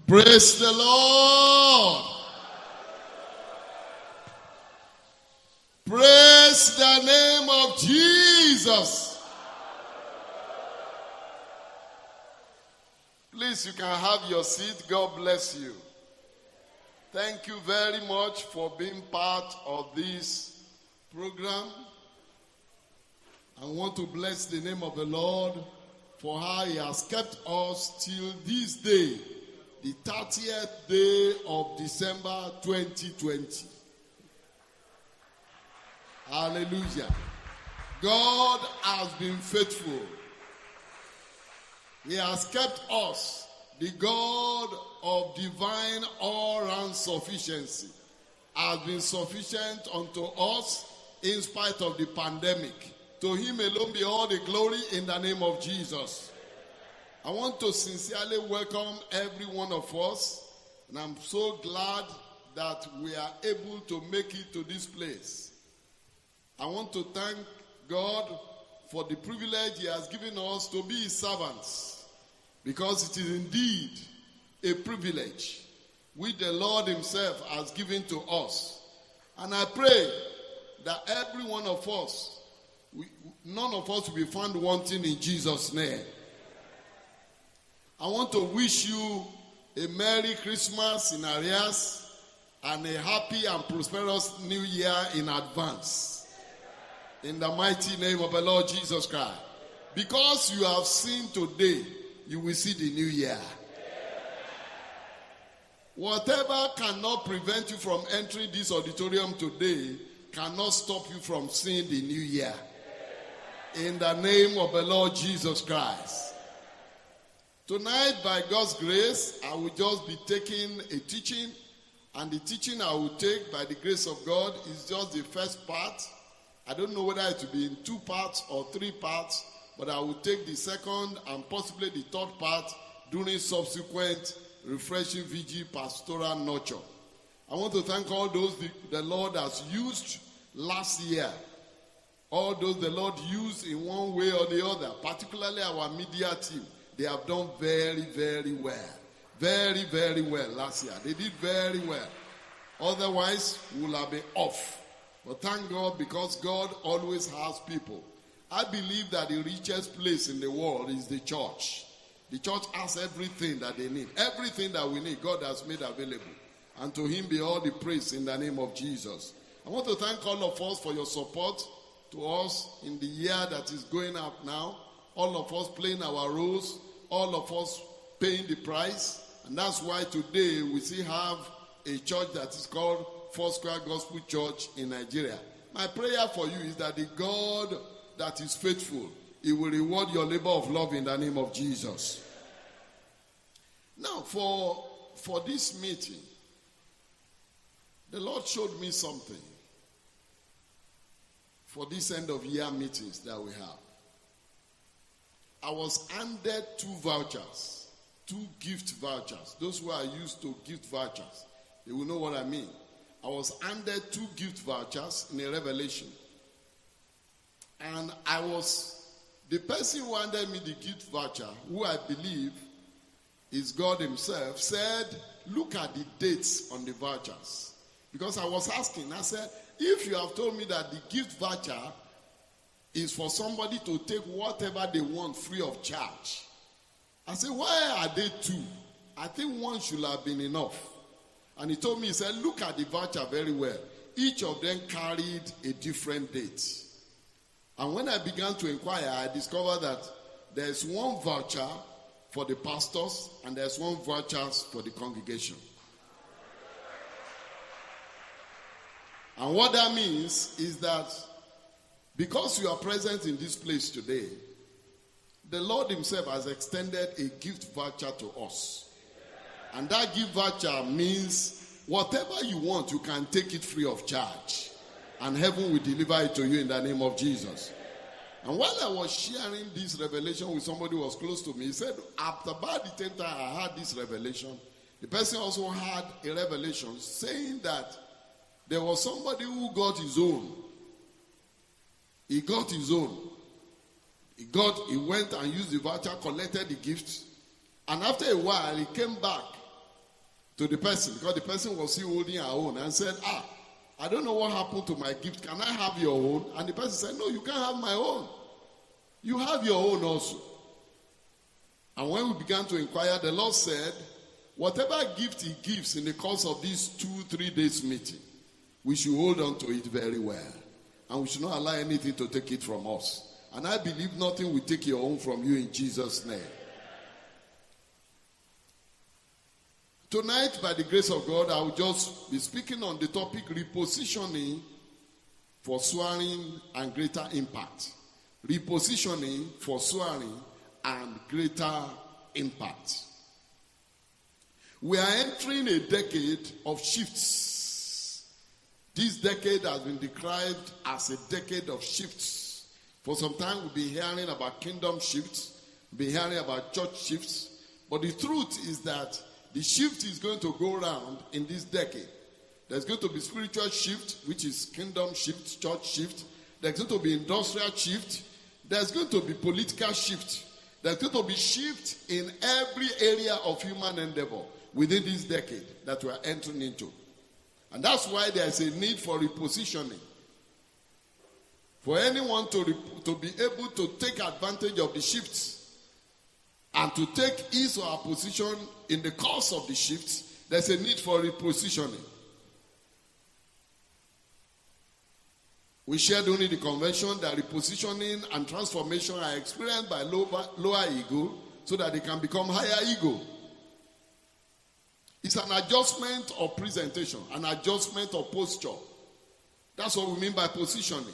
Praise the Lord. Praise the name of Jesus. Please, you can have your seat. God bless you. Thank you very much for being part of this program. I want to bless the name of the Lord for how he has kept us till this day, the 30th day of December 2020. Hallelujah. God has been faithful. He has kept us. The God of divine all-round sufficiency has been sufficient unto us in spite of the pandemic. To him alone be all the glory in the name of Jesus. I want to sincerely welcome every one of us, and I'm so glad that we are able to make it to this place. I want to thank God for the privilege he has given us to be his servants, because it is indeed a privilege which the Lord himself has given to us. And I pray that every one of us, none of us will be found wanting in Jesus' name. I want to wish you a Merry Christmas in arrears and a happy and prosperous New Year in advance. In the mighty name of the Lord Jesus Christ. Because you have seen today, you will see the new year. Whatever cannot prevent you from entering this auditorium today cannot stop you from seeing the new year. In the name of the Lord Jesus Christ. Tonight, by God's grace, I will just be taking a teaching, and the teaching I will take by the grace of God is just the first part. I don't know whether it will be in 2 parts or 3 parts, but I will take the second and possibly the third part during subsequent refreshing VG pastoral nurture. I want to thank all those the Lord has used last year. All those the Lord used in one way or the other, particularly our media team. They have done very, very well. Very, very well last year. They did very well. Otherwise, we will have been off. But thank God, because God always has people. I believe that the richest place in the world is the church. The church has everything that they need. Everything that we need, God has made available. And to him be all the praise in the name of Jesus. I want to thank all of us for your support to us in the year that is going up now. All of us playing our roles. All of us paying the price. And that's why today we still have a church that is called Foursquare Gospel Church in Nigeria. My prayer for you is that the God that is faithful, he will reward your labor of love in the name of Jesus. Now, for this meeting, the Lord showed me something for this end of year meetings that we have. I was handed 2 vouchers, 2 gift vouchers. Those who are used to gift vouchers, they will know what I mean. I was handed 2 gift vouchers in a revelation. And the person who handed me the gift voucher, who I believe is God himself, said, look at the dates on the vouchers. Because I was asking, I said, if you have told me that the gift voucher is for somebody to take whatever they want free of charge, I said, why are they 2? I think 1 should have been enough. And he told me, he said, look at the voucher very well. Each of them carried a different date. And when I began to inquire, I discovered that there's 1 voucher for the pastors and there's 1 voucher for the congregation. And what that means is that because you are present in this place today, the Lord himself has extended a gift voucher to us. And that gift voucher means whatever you want, you can take it free of charge. And heaven will deliver it to you in the name of Jesus. And while I was sharing this revelation with somebody who was close to me, he said, after about the 10th time I had this revelation, the person also had a revelation saying that there was somebody who got his own. He got his own. He went and used the voucher, collected the gift, and after a while he came back to the person, because the person was still holding her own, and said, I don't know what happened to my gift. Can I have your own? And the person said, no, you can't have my own. You have your own also. And when we began to inquire, the Lord said, whatever gift he gives in the course of these 2-3 days meeting, we should hold on to it very well. And we should not allow anything to take it from us. And I believe nothing will take your own from you in Jesus' name. Tonight, by the grace of God, I will just be speaking on the topic repositioning for soaring and greater impact. Repositioning for soaring and greater impact. We are entering a decade of shifts. This decade has been described as a decade of shifts. For some time, we've been hearing about kingdom shifts, we've been hearing about church shifts. But the truth is that the shift is going to go around in this decade. There's going to be spiritual shift, which is kingdom shift, church shift. There's going to be industrial shift. There's going to be political shift. There's going to be shift in every area of human endeavor within this decade that we are entering into. And that's why there's a need for repositioning. For anyone to be able to take advantage of the shifts and to take his or her position in the course of the shifts, there's a need for repositioning. We shared during the convention that repositioning and transformation are experienced by lower ego so that they can become higher ego. It's an adjustment of presentation, an adjustment of posture. That's what we mean by positioning.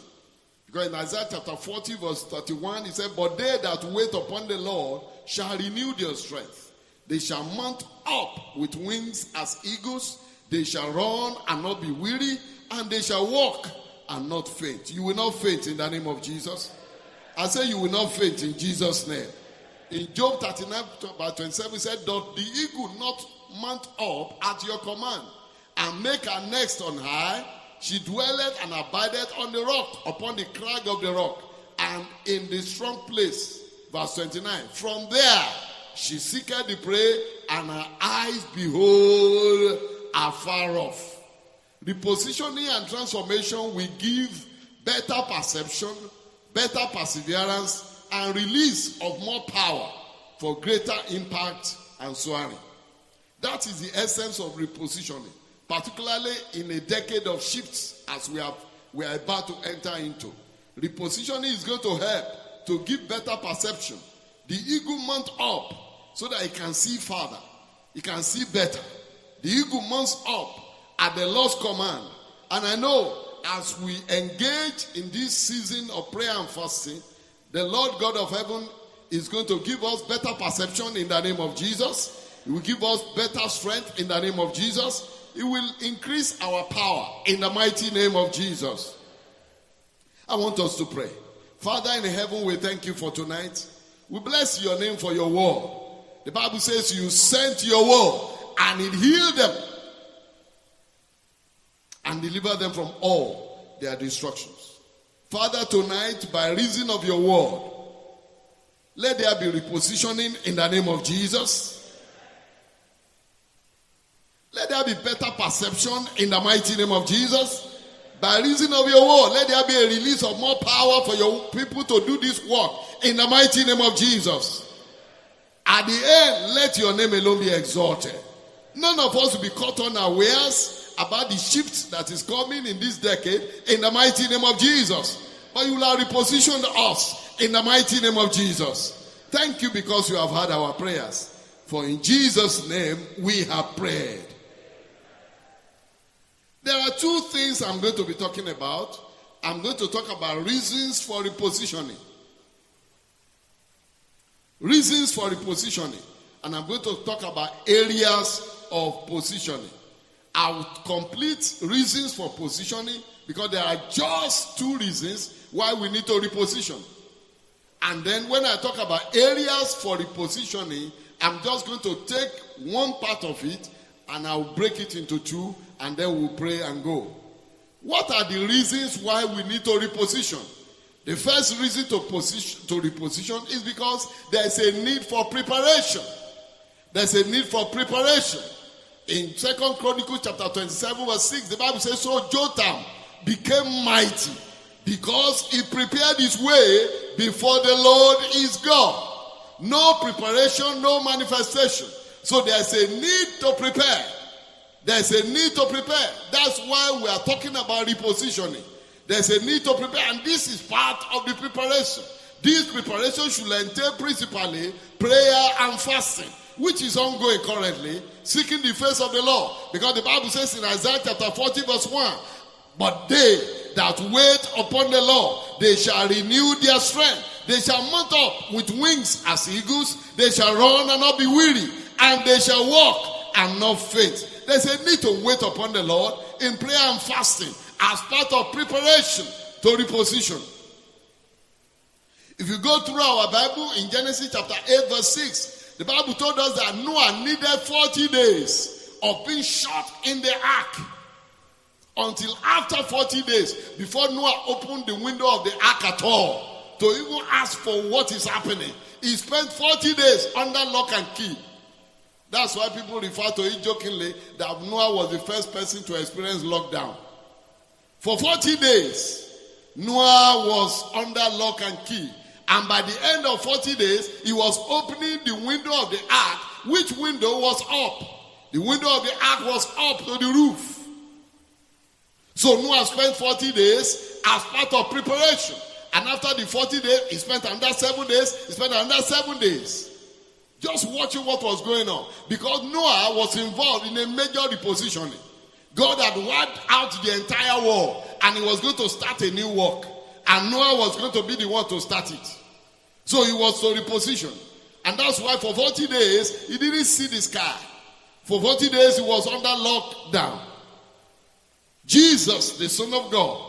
Because in Isaiah chapter 40 verse 31, he said, but they that wait upon the Lord shall renew their strength. They shall mount up with wings as eagles. They shall run and not be weary, and they shall walk and not faint. You will not faint in the name of Jesus. I say you will not faint in Jesus' name. In Job 39 verse 27, he said, doth the eagle not mount up at your command, and make her nest on high? She dwelleth and abideth on the rock, upon the crag of the rock, and in the strong place. Verse 29. From there she seeketh the prey, and her eyes behold afar off. Repositioning and transformation will give better perception, better perseverance, and release of more power for greater impact and soaring. That is the essence of repositioning, particularly in a decade of shifts as we are about to enter into. Repositioning is going to help to give better perception. The eagle mounts up so that he can see farther. He can see better. The eagle mounts up at the Lord's command. And I know as we engage in this season of prayer and fasting, the Lord God of heaven is going to give us better perception in the name of Jesus. He will give us better strength in the name of Jesus. It will increase our power in the mighty name of Jesus. I want us to pray. Father in heaven, we thank you for tonight. We bless your name for your word. The Bible says you sent your word and it healed them and delivered them from all their destructions. Father, tonight, by reason of your word, let there be repositioning in the name of Jesus. Let there be better perception in the mighty name of Jesus. By reason of your word, let there be a release of more power for your people to do this work in the mighty name of Jesus. At the end, let your name alone be exalted. None of us will be caught unawares about the shift that is coming in this decade in the mighty name of Jesus. But you will have repositioned us in the mighty name of Jesus. Thank you because you have heard our prayers. For in Jesus' name we have prayed. There are two things I'm going to be talking about. I'm going to talk about reasons for repositioning. Reasons for repositioning. And I'm going to talk about areas of positioning. I will complete reasons for positioning because there are just two reasons why we need to reposition. And then when I talk about areas for repositioning, I'm just going to take one part of it and I'll break it into two, and then we'll pray and go. What are the reasons why we need to reposition? The first reason to reposition is because there's a need for preparation. There's a need for preparation. In 2 Chronicles chapter 27 verse 6, the Bible says, so Jotham became mighty because he prepared his way before the Lord his God. No preparation, no manifestation. So there's a need to prepare. There's a need to prepare. That's why we are talking about repositioning. There's a need to prepare, and this is part of the preparation. This preparation should entail principally prayer and fasting, which is ongoing currently, seeking the face of the Lord. Because the Bible says in Isaiah chapter 40 verse 1, but they that wait upon the Lord, they shall renew their strength. They shall mount up with wings as eagles. They shall run and not be weary, and they shall walk and not faint. There's a need to wait upon the Lord in prayer and fasting as part of preparation to reposition. If you go through our Bible in Genesis chapter 8 verse 6, the Bible told us that Noah needed 40 days of being shut in the ark. Until after 40 days, before Noah opened the window of the ark at all, to even ask for what is happening. He spent 40 days under lock and key. That's why people refer to it jokingly that Noah was the first person to experience lockdown. For 40 days, Noah was under lock and key. And by the end of 40 days, he was opening the window of the ark, which window was up. The window of the ark was up to the roof. So Noah spent 40 days as part of preparation. And after the 40 days, he spent another 7 days. He spent another 7 days. Just watching what was going on. Because Noah was involved in a major repositioning. God had wiped out the entire world. And he was going to start a new work. And Noah was going to be the one to start it. So he was to reposition. And that's why for 40 days, he didn't see the sky. For 40 days, he was under lockdown. Jesus, the Son of God,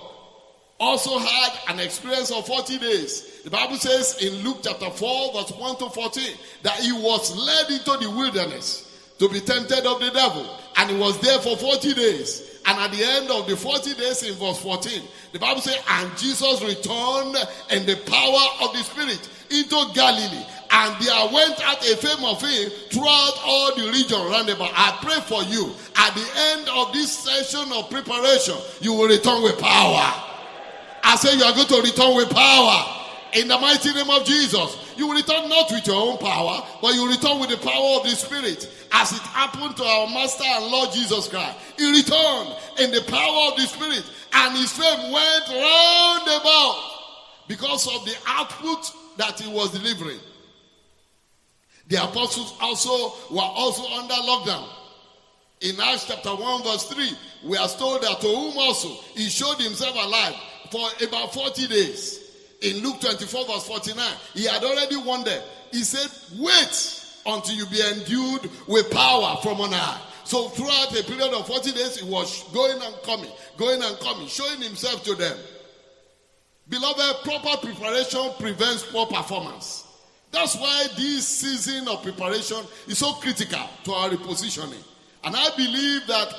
also had an experience of 40 days. The Bible says in Luke chapter 4, verse 1 to 14, that he was led into the wilderness to be tempted of the devil. And he was there for 40 days. And at the end of the 40 days, in verse 14, the Bible says, and Jesus returned in the power of the Spirit into Galilee. And there went out a fame of him throughout all the region round about. I pray for you. At the end of this session of preparation, you will return with power. I say you are going to return with power. In the mighty name of Jesus. You will return not with your own power, but you will return with the power of the Spirit. As it happened to our Master and Lord Jesus Christ. He returned in the power of the Spirit. And his fame went round about because of the output that he was delivering. The apostles were also under lockdown. In Acts chapter 1 verse 3, we are told that to whom also he showed himself alive for about 40 days. In Luke 24 verse 49, he had already won them. He said, wait until you be endued with power from on high. So throughout a period of 40 days, he was going and coming, showing himself to them. Beloved, proper preparation prevents poor performance. That's why this season of preparation is so critical to our repositioning. And I believe that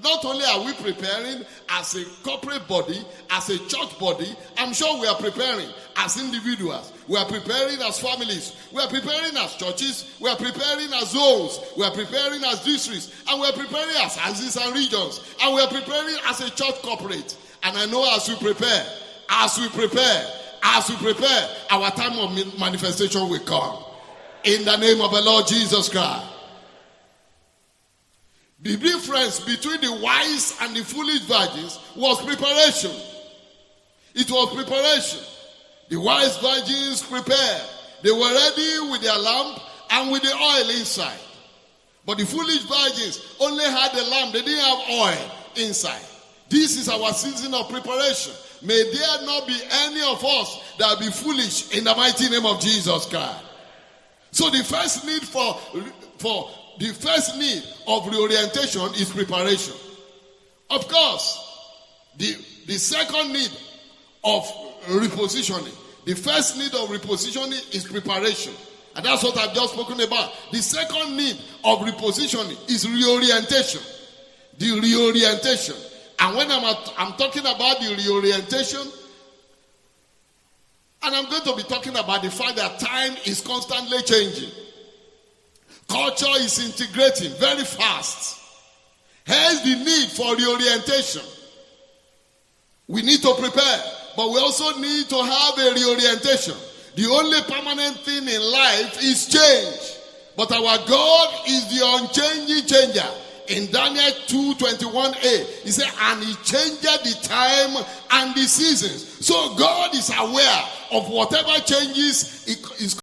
not only are we preparing as a corporate body, as a church body, I'm sure we are preparing as individuals. We are preparing as families. We are preparing as churches. We are preparing as zones. We are preparing as districts. And we are preparing as houses and regions. And we are preparing as a church corporate. And I know as we prepare, our time of manifestation will come. In the name of the Lord Jesus Christ. The difference between the wise and the foolish virgins was preparation. It was preparation. The wise virgins prepared. They were ready with their lamp and with the oil inside. But the foolish virgins only had the lamp. They didn't have oil inside. This is our season of preparation. May there not be any of us that be foolish in the mighty name of Jesus Christ. So the first need the first need of reorientation is preparation. Of course, the second need of repositioning. The first need of repositioning is preparation. And that's what I've just spoken about. The second need of repositioning is reorientation. The reorientation. And when I'm talking about the reorientation, and I'm going to be talking about the fact that time is constantly changing. Culture is integrating very fast. Hence the need for reorientation. We need to prepare, but we also need to have a reorientation. The only permanent thing in life is change. But our God is the unchanging changer. In Daniel 2:21a, he said, and he changed the time and the seasons. So God is aware of whatever changes is